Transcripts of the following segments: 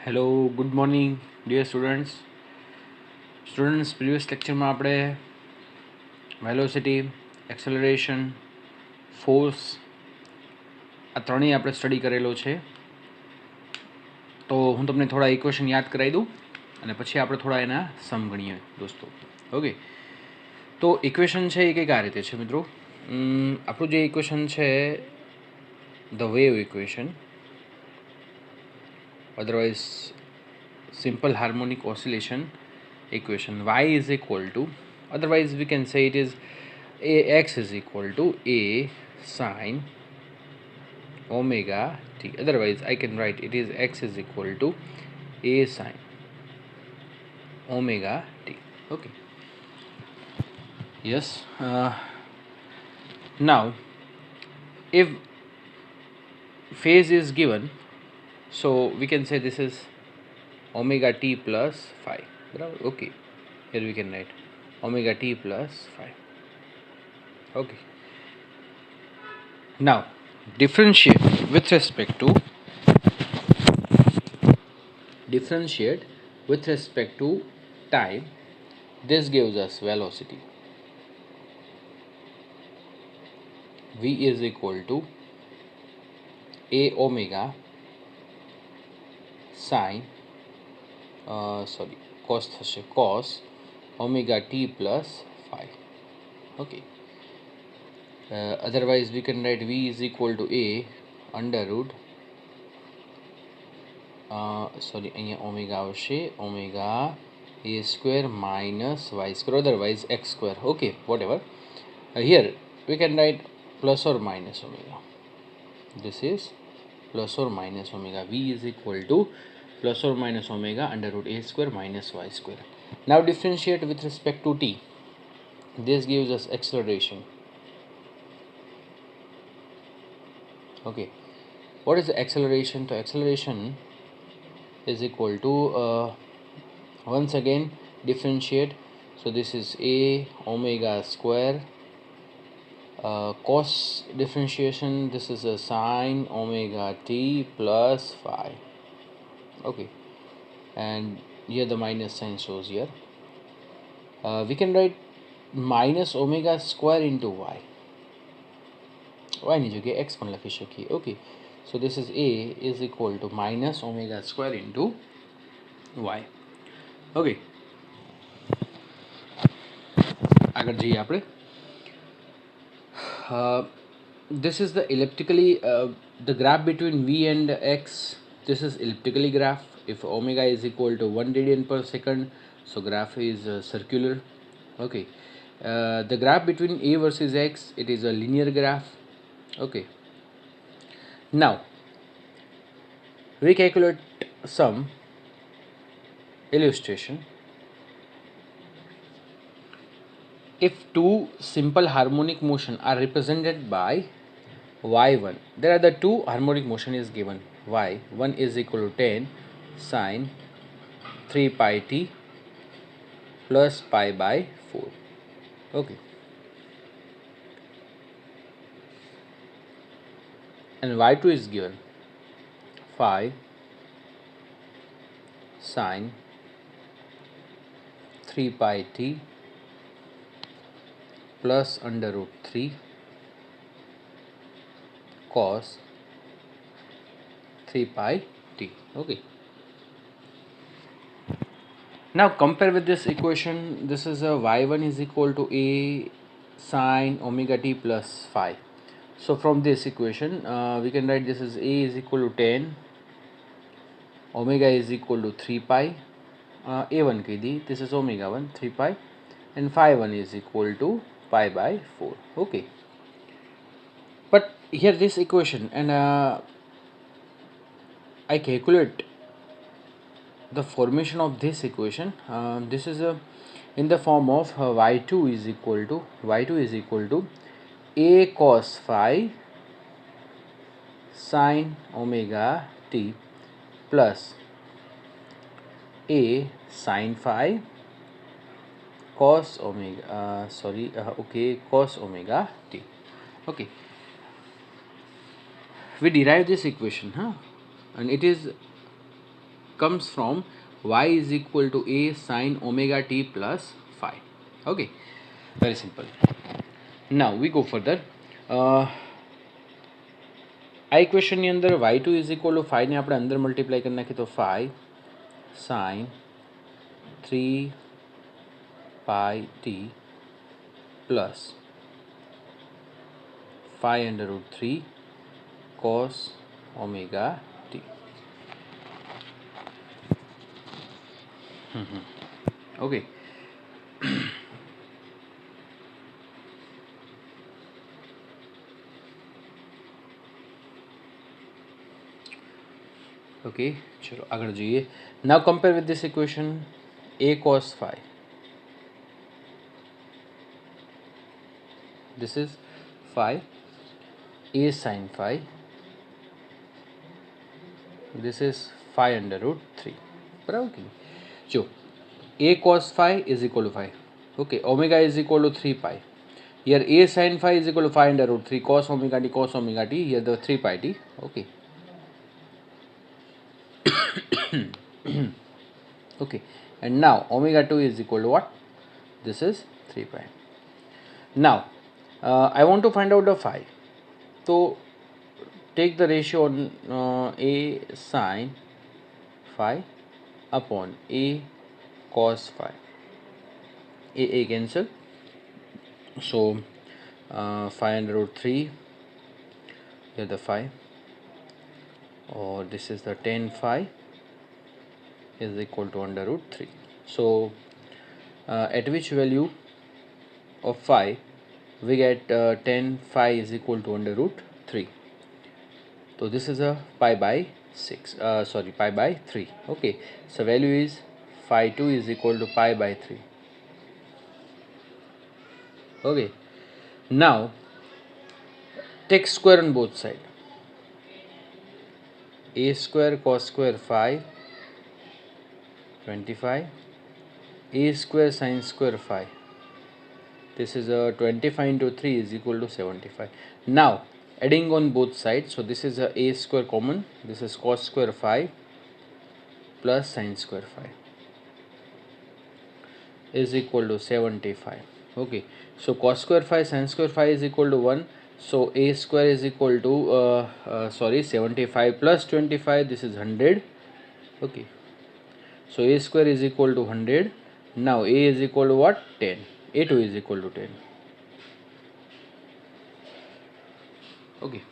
Hello good morning dear students previous લેક્ચરમાં આપણે velocity acceleration force આ ત્રણેય આપણે સ્ટડી કરેલો છે. તો હું તમને થોડા ઇક્વેશન યાદ કરાવી દઉં અને પછી આપણે થોડા એના સમ ગણીએ દોસ્તો. ઓકે, તો ઇક્વેશન છે એ કંઈક આ રીતે છે મિત્રો. આપણું જે ઇક્વેશન છે the wave equation, otherwise simple harmonic oscillation equation, y is equal to, otherwise we can say it is ax is equal to a sine omega t, otherwise I can write it is x is equal to a sine omega t. Okay, yes. Now if phase is given, so we can say this is omega t plus phi. Okay, here we can write omega t plus phi. Okay, now differentiate with respect to time. This gives us velocity. V is equal to a omega sine cos omega t plus phi. Okay, otherwise we can write V is equal to a under root omega avashe omega a square minus y square, otherwise x square. Okay, whatever. Here we can write plus or minus omega. This is plus or minus omega. V is equal to plus or minus omega under root a square minus y square. Now differentiate with respect to t. This gives us acceleration. Okay, what is the acceleration? So acceleration is equal to once again differentiate. So this is a omega square cos differentiation. This is a sine omega t plus phi. Okay, and here the minus sign shows here. We can write minus omega square into y. Y ની જગ્યાએ x પણ લખી શકીએ. Okay, so this is a is equal to minus omega square into y. Okay, આગળ જઈએ આપણે. This is the the graph between v and x. This is elliptically graph. If omega is equal to 1 radian per second, so graph is circular. Okay, the graph between a versus x, it is a linear graph. Okay, now we calculate some illustration. If two simple harmonic motion are represented by y1, there are the two harmonic motion is given. Y1 is equal to 10 sine 3 pi t plus pi by 4. Okay, and y2 is given 5 sine 3 pi t plus under root 3 cos 3 pi t. Okay, now compare with this equation. This is a y1 is equal to a sine omega t plus phi. So from this equation we can write this is a is equal to 10, omega is equal to 3 pi, a1 kd, this is omega 1 3 pi, and phi 1 is equal to pi by 4. Okay, but here this equation, and I calculate the formation of this equation. This is in the form of y2 is equal to a cos phi sine omega t plus a sine phi cos omega t. Okay, we derive this equation, and it is comes from y is equal to a sine omega t plus phi. Okay, very simple. Now we go further. આ ઇક્વેશનની અંદર y2 is equal to 5 ને આપણે અંદર multiply કરી નાખીએ તો 5 sign 3 પાઈ t plus 5 under route 3 cos omega t. Okay. Okay, चलो आगे जाइए. Now compare with this equation a cos phi. This is phi. A sin phi. This is phi under root 3. बराबर कि जो a cos phi is equal to phi. Okay, omega is equal to 3 pi. Here a sin phi is equal to phi under root 3 cos omega t cos omega t. Here the 3 pi t. Okay. Okay, and now omega 2 is equal to what? This is 3 pi. Now I want to find out the phi. So take the ratio on a sin phi upon a cos phi. A cancel. So phi under root 3. Here the phi. Or this is the 10 phi is equal to under root 3. So at which value of phi we get 10 phi is equal to under root 3. So this is a pi by 6, pi by 3. Okay, so value is phi 2 is equal to pi by 3. Okay, now take square on both sides. A square cos square phi 25, a square sin square phi. This is a 25 into 3 is equal to 75. Now adding on both sides, so this is a square common, this is cos square phi plus sin square phi is equal to 75. Okay, so cos square phi sin square phi is equal to 1. So a square is equal to 75 plus 25, this is 100. Okay, so a square is equal to 100. Now a is equal to what? 10. A2 is equal to 10. Okay,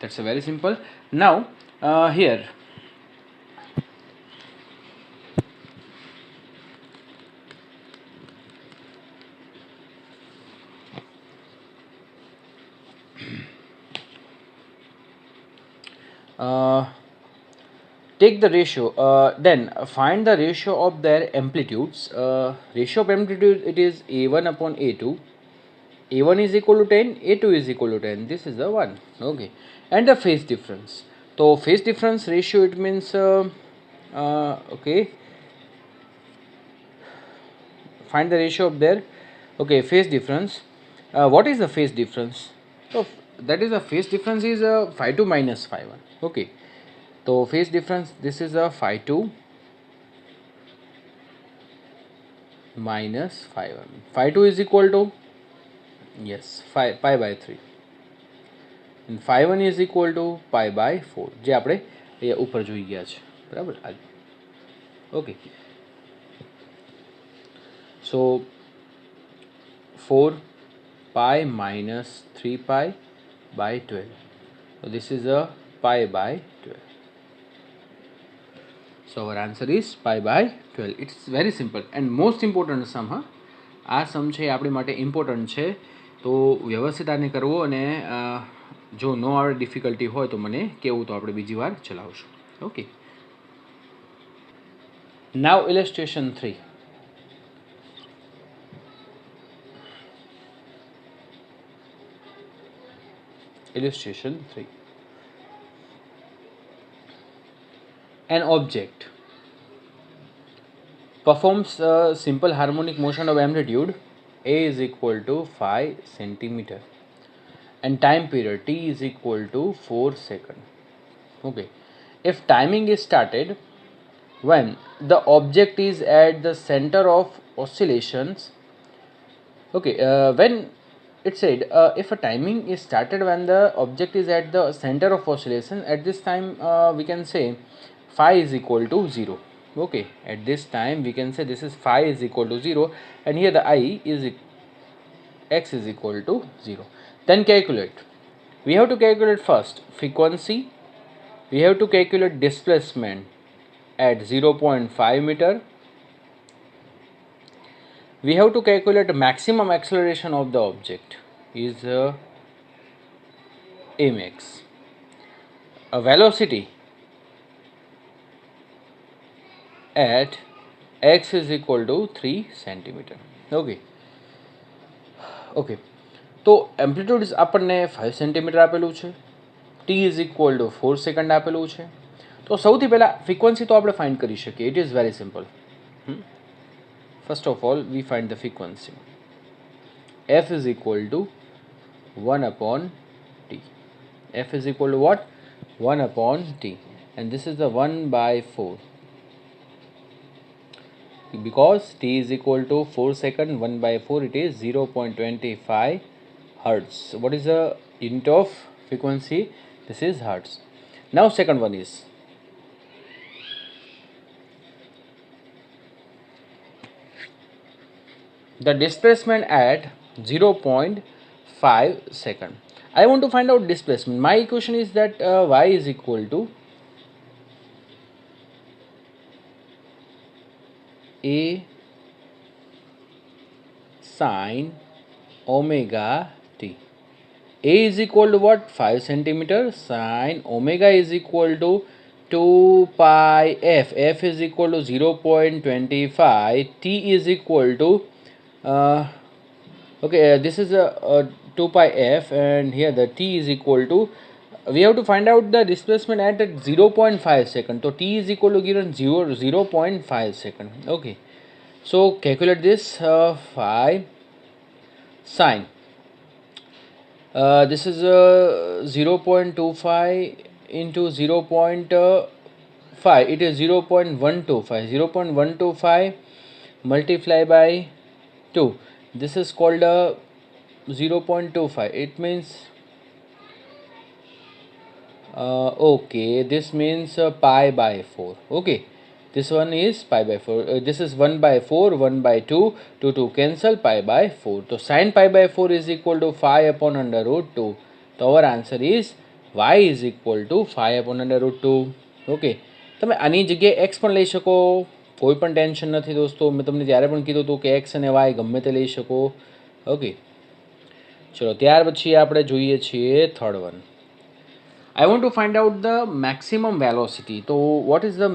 that's a very simple. Now here take the ratio, then find the ratio of their amplitudes. Ratio of amplitude, it is a1 upon a2. a1 is equal to 10, a2 is equal to 10. This is the 1. Okay, and the phase difference. So phase difference ratio, it means okay, find the ratio of their phase difference. What is the phase difference? So that is the phase difference is phi 2 minus phi 1. Okay, so phase difference, this is a phi 2 minus phi 1. Phi 2 is equal to, yes, pi by 3, and phi 1 is equal to pi by 4, જે આપણે ઉપર જોઈ ગયા છે. બરાબર. Okay, so 4 pi minus 3 pi by 12. So this is a pi by 12. So our answer is pi by 12. It's very simple and most important sum. આ સમ છે આપણી માટે ઇમ્પોર્ટન્ટ છે, તો વ્યવસ્થિત આને કરવો, અને જો નો આવે ડિફિકલ્ટી હોય તો મને કહેવું, તો આપણે બીજી વાર ચલાવશું. Okay, now ઇલસ્ટ્રેશન 3. Illustration 3. An object performs a simple harmonic motion of amplitude a is equal to 5 centimeter and time period t is equal to 4 seconds. Okay, if timing is started when the object is at the center of oscillations. Okay, when it said if a timing is started when the object is at the center of oscillation, at this time we can say phi is equal to 0. Okay, at this time we can say this is phi is equal to 0, and here the I is x is equal to 0. Then calculate. We have to calculate first frequency, we have to calculate displacement at 0.5 meter, we have to calculate maximum acceleration of the object is max, a velocity at x is equal to 3 centimeter. Okay, okay, તો amplitude આપણને 5 centimetre આપેલું છે, t is equal to 4 second આપેલું છે. તો સૌથી પહેલાં frequency તો આપણે ફાઇન્ડ કરી શકીએ. It is very simple. First of all V find the frequency. f is equal to 1 upon t. f is equal to what? 1 upon t, and this is the 1 by 4. Because t is equal to 4 second, 1 by 4, it is 0.25 hertz. What is the unit of frequency? This is hertz. Now second one is the displacement at 0.5 second. I want to find out displacement. My equation is that y is equal to a sine omega t. A is equal to what? 5 centimeter. Sine omega is equal to 2 pi f. F is equal to 0.25. T is equal to this is a 2 pi f, and here the t is equal to, we have to find out the displacement at 0.5 second. So t is equal to given 0.5 second. Okay, so calculate this. 5 sine this is 0.25 into 0.5, it is 0.125. 0.125 multiply by 2, this is called 0.25. It means okay, this means pi by 4. Okay, this one is pi by 4. This is 1 by 4, 1 by 2, 2 2 cancel, pi by 4. So sin pi by 4 is equal to 5 upon under root 2. So our answer is y is equal to 5 upon under root 2. Okay, તમે આની જગ્યાએ x પણ લઈ શકો, કોઈ પણ tension નથી દોસ્તો. મેં તમને ત્યારે પણ કીધું હતું કે x અને y ગમે તે લઈ શકો. ઓકે, ચલો ત્યાર પછી આપણે જોઈએ છીએ third one. I want to find out the maximum velocity. So what is the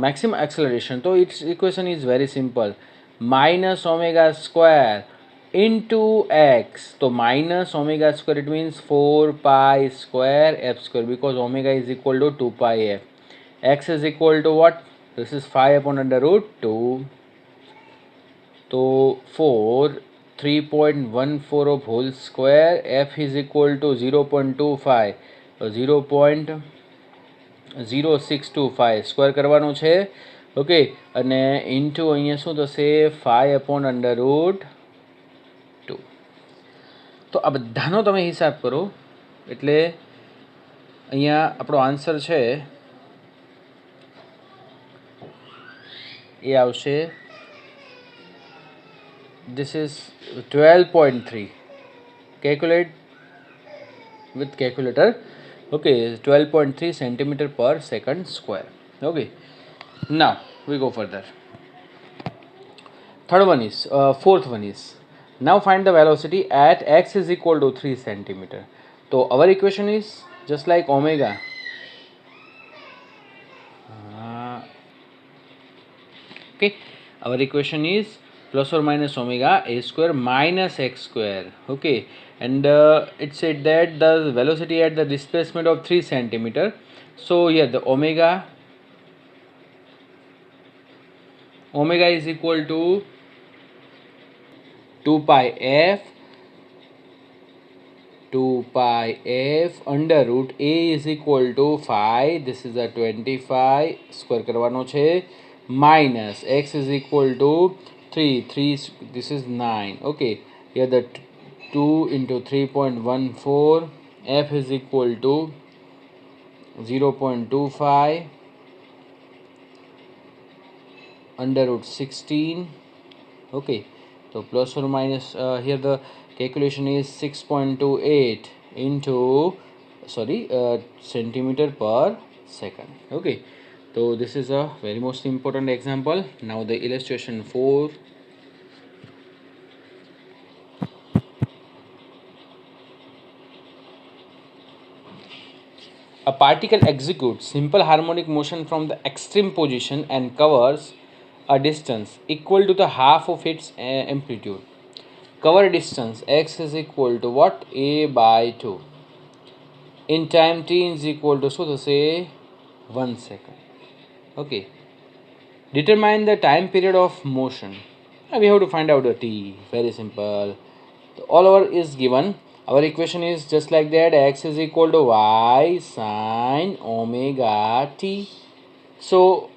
maximum acceleration? So its equation is very simple. Minus omega square into x. So minus omega square, it means 4 pi square f square, because omega is equal to 2 pi f. X is equal to what? This is 5 upon under root 2. So 4 3.14 of whole square, f is equal to 0.25. 0.0625 square કરવાનું છે. Okay, અને into અહીંયા શું થશે? 5 upon under root 2. તો આ બધાનો તમે હિસાબ કરો એટલે અહીંયા આપણો આન્સર છે એ આવશે, this is 12.3. calculate with calculator. Okay, 12.3 centimeter per second square. Okay, now we go further. Third one is fourth one is, now find the velocity at x is equal to 3 centimeter. So our equation is just like omega. Okay, our equation is plus or minus omega a square minus x square. Okay, and it said that the velocity at the displacement of 3 centimeter. So here the omega is equal to 2 pi f under root a is equal to 5. This is a 25 square કરવાનો છે, minus x is equal to 3, this is 9. Okay, here the 2 into 3.14, f is equal to 0.25 under root 16. Okay, so plus or minus, here the calculation is 6.28 into centimeter per second. Okay, so this is a very most important example. Now the illustration 4. A particle executes simple harmonic motion from the extreme position and covers a distance equal to the half of its amplitude. Cover distance x is equal to what? A by 2. In time t is equal to, so to say, 1 second. Okay. Determine the time period of motion. We have to find out the t. Very simple. All over is given. Our equation is just like that. X is equal to y sine omega t. So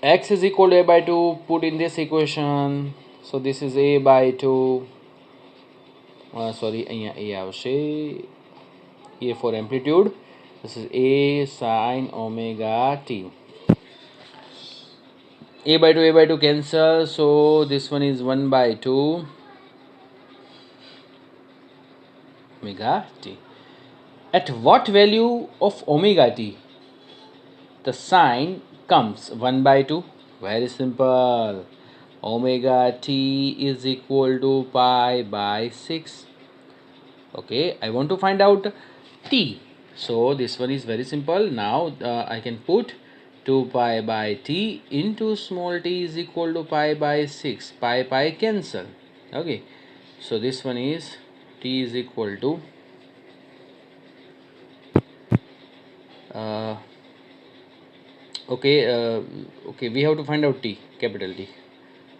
x is equal to a by 2. Put in this equation. So this is a by 2. અહીંયા a આવશે. A for amplitude. This is a sine omega t. A by 2 cancel. So this one is 1 by 2 omega t. At what value of omega t the sine comes? 1 by 2. Very simple. Omega t is equal to pi by 6. Okay, I want to find out t. So this one is very simple. Now I can put 2 pi by t into small t is equal to pi by 6. Pi cancel. Okay, so this one is t is equal to okay, we have to find out t, capital T.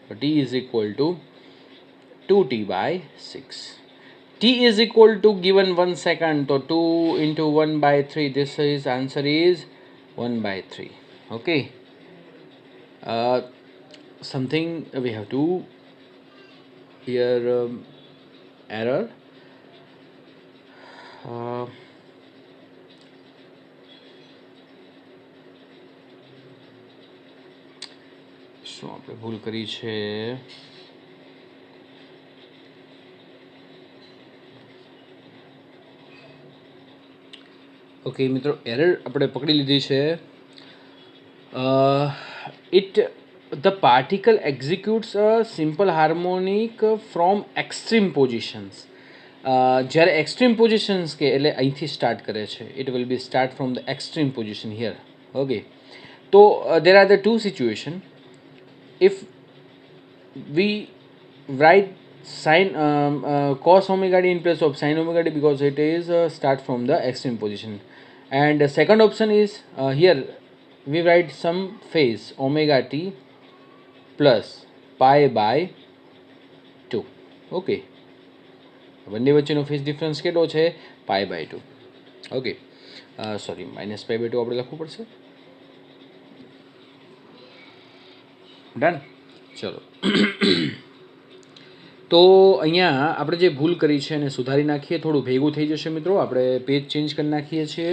So t is equal to 2t by 6. T is equal to, given 1 second, so 2 into 1 by 3. This is answer is 1 by 3. Okay, something we have to here error. શું આપણે ભૂલ કરી છે? Okay મિત્રો, error આપણે પકડી લીધી છે. The particle executes a simple harmonic from extreme positions. જ્યારે extreme positions કે એટલે અહીંથી સ્ટાર્ટ કરે છે. It will be start from the extreme position here. Okay, so there are the two situations. If we write sin cos omega t in place of sin omega t, because it is start from the extreme position, and the second option is here we write some phase omega t plus pi by 2. Okay, બંને વચ્ચેનો phase difference કેટલો છે? pi by 2. Okay, sorry, minus pi by 2 આપણે લખવું પડશે. Done. ચલો, તો અહીંયા આપણે જે ભૂલ કરી છે એને સુધારી નાખીએ. થોડું ભેગું થઈ જશે મિત્રો. આપણે પેજ ચેન્જ કરી નાખીએ છીએ.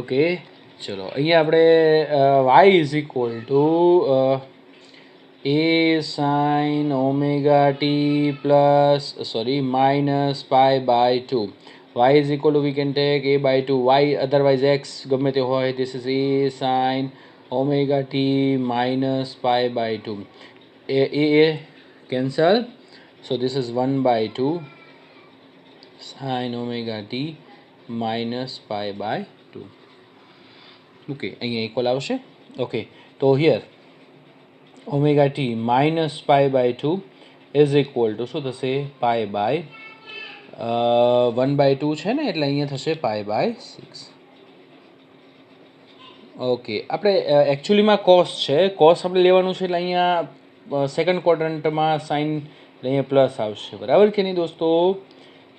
ઓકે, ચલો, અહીંયા આપણે y is equal to a sin omega t plus minus pi by 2. Y is equal to, we can take a by 2. Y otherwise x ગમે તે હોય. This is a sin omega t minus pi by 2. A cancel. So this is 1 by 2 sin omega t minus pi by 2. Okay, અહીંયા equal આવશે. Okay, so here omega t minus pi by 2 is equal to, શું થશે? pi by 1 by 2 છે ને, એટલે અહીંયા થશે pi by 6. Okay, આપણે એકચ્યુઅલીમાં કોસ છે. કોસ આપણે લેવાનું છે એટલે અહીંયા સેકન્ડ ક્વોડ્રન્ટમાં સાઇન એટલે અહીંયા પ્લસ આવશે. બરાબર કે નહીં દોસ્તો?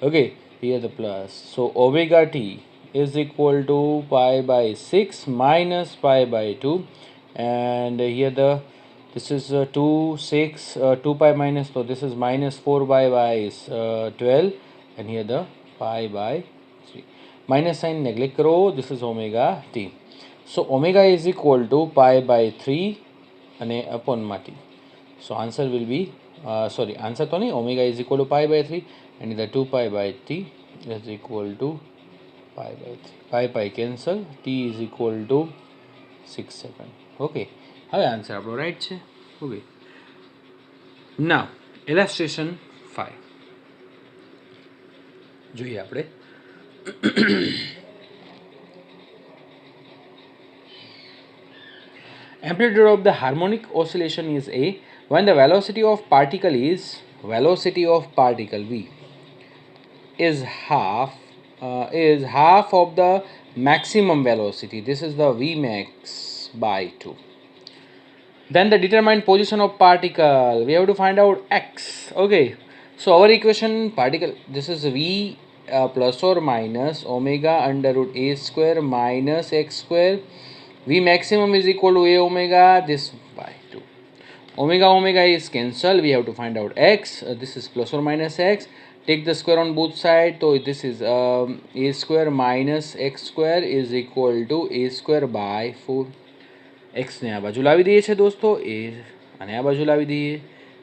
Okay, here the plus. So omega T is equal to pi by 6 minus pi by 2, and here this is 2 6 2 pi minus, so this is minus 4 pi by 12, and here the pi by 3. Minus sign neglect karo, this is omega t. So omega is equal to pi by 3 and upon ma t. So answer will be sorry, answer to nahi, omega is equal to pi by 3 and the 2 pi by t is equal to pi by 3. Pi cancel, t is equal to 6 second. Okay, હવે answer આપણો right છે. Okay, નાવ ઇલસ્ટ્રેશન 5 જોઈએ આપણે. Amplitude of the harmonic oscillation is A when the velocity of particle V is half of the maximum velocity. This is the V max by 2. Then the determined position of particle, we have to find out x. Okay, so our equation, particle, this is V plus or minus omega under root a square minus x square. V maximum is equal to a omega, this by 2. Omega is cancelled, we have to find out x. This is plus or minus x. Take the square on both sides, so this is a square minus x square is equal to a square by 4. x ને આ બાજુ લાવી દઈએ છે દોસ્તો, a અને આ બાજુ લાવી દઈએ.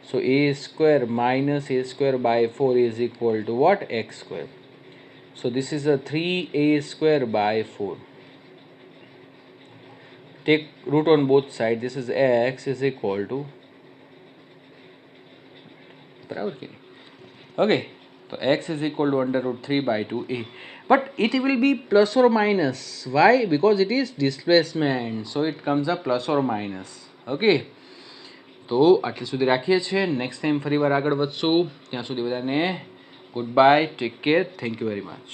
So a square minus a square by 4 is equal to what? X square. So this is a 3a square by 4. Take root on both sides, this is x is equal to, બરાબર કે નહીં? Okay, so x is equal to under root 3 by 2a, but it will be plus or minus. Why? Because it is displacement, so it comes up plus or minus. Okay, તો આટલી સુધી રાખીએ છીએ. Next time ફરી વાર આગળ વધશું. ત્યાં સુધી બધાને good bye, take care, thank you very much.